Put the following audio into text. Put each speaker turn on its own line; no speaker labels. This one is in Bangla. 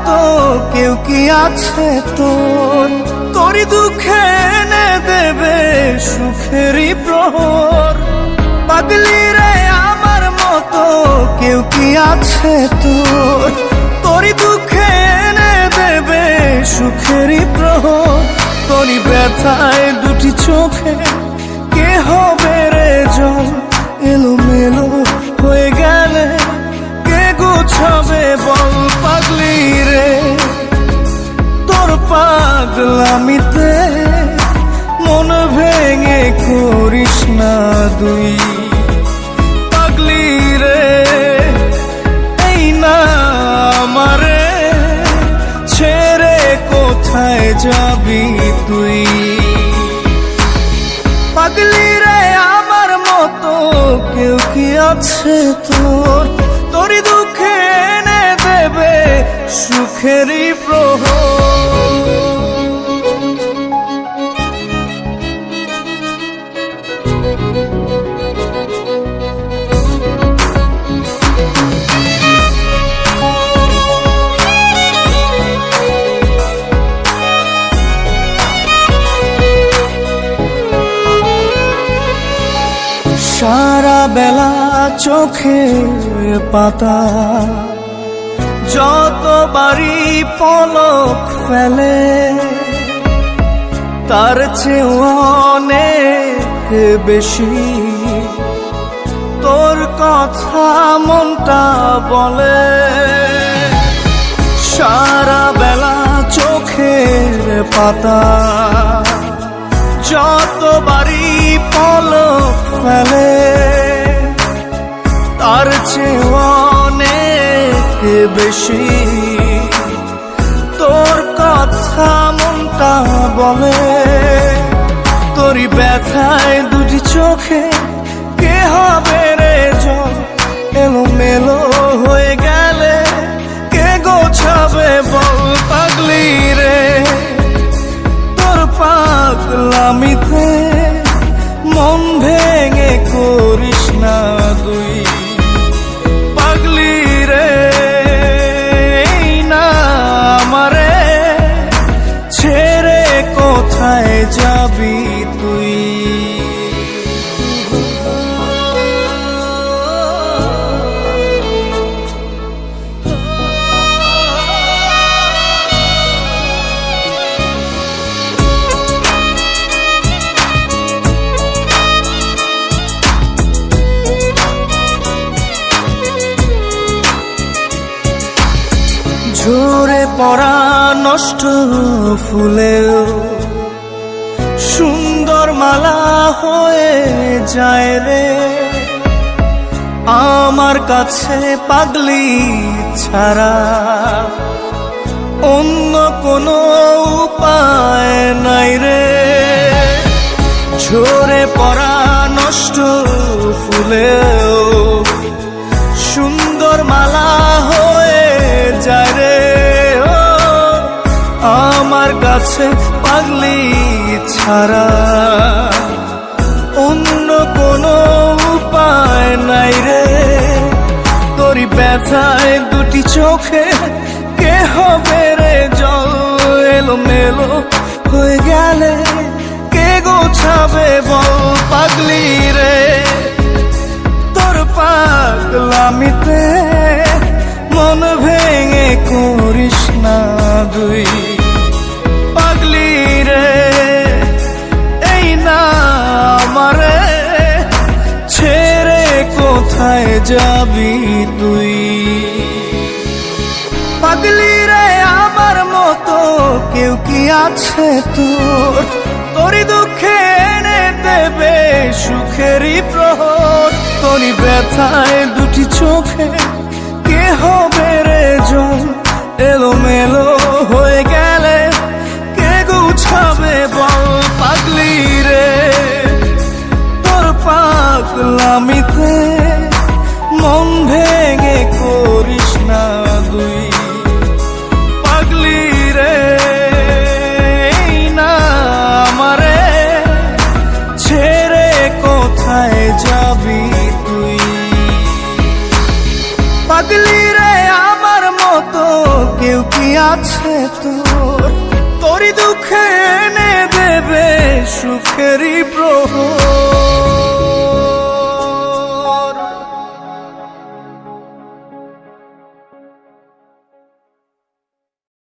মতো কেউ কি আছে তোর? তোরই দুঃখে এনে দেবে সুখেরই প্রহর। পাগলি রে আমার মতো কেউ কি আছে তোর? তোরই দুঃখে এনে দেবে সুখেরই প্রহর। তোরই ব্যথায় দুটি চোখে কে হবে রে জল? এলোমেলো হয়ে গেলে কে গোছাবে বল? পাগলি রে তোর পাগলামিতে মন ভেঙে করিস না দুই। পাগলি রে এই না আমারে ছেড়ে কোথায় যাবি তুই? পাগলি রে আমার মতো কেউ কি আছে তোর? তোরই দুঃখে এনে দেবে সুখেরই প্রহর। সারা বেলা চোখে পাতা যতবারই পলক ফেলে, তার চেয়ে অনেক বেশি তোর কথা মনটা বলে। সারা বেলা চোখের পাতা যতবারই পলক ফেলে, তার চেয়ে অনেক বেশি তোর কথা মনটা বলে। তোরই ব্যথায় দুটি চোখে কে হবে রে জল? এলোমেলো হয়ে গেলে কে গোছাবে বল? পাগলি রে তোর পাগলামিতে মন ভেঙে করিস না দুই। পাগলি রে এই না আমারে ছেড়ে কোথায় যাবি তুই? ঝরে পড়া নষ্ট ফুলেও সুন্দর মালা হয়ে যায় রে আমার কাছে। পাগলি ছাড়া অন্য কোনো উপায় নাই রে। ঝরে পড়া নষ্ট ফুলেও সুন্দর মালা হয়ে যায় রে আমার কাছে। পাগলি ছাড়া অন্য কোনো উপায় নাই রে। তোরই ব্যথায় দুটি চোখে কে হবে রে জল? এলোমেলো হয়ে গেলে কে গোছাবে বল? পাগলি রে তোর পাগলামিতে মন ভেঙে করিস না দুই। পাগলি রে এই না আমারে ছেড়ে কোথায় যাবি তুই? পাগলি রে আমার মতো কেউ কি আছে তোর? তোরই দুঃখে এনে দেবে সুখেরই প্রহর। তোরই ব্যথায় দুটি চোখে কে হবে রে জল? এলোমেলো হয়ে গেলে কে গুছাবে বল? পাগলি রে তোর পাগলামিতে মন ভেঙে করিস না দুই। পাগলি রে এই না আমারে ছেড়ে কোথায় যাবি তুই? পাগলি রে আমার মতো মতো কেউ কি আছে তোর? তোরই দুঃখে এনে দেবে সুখেরই প্রহর।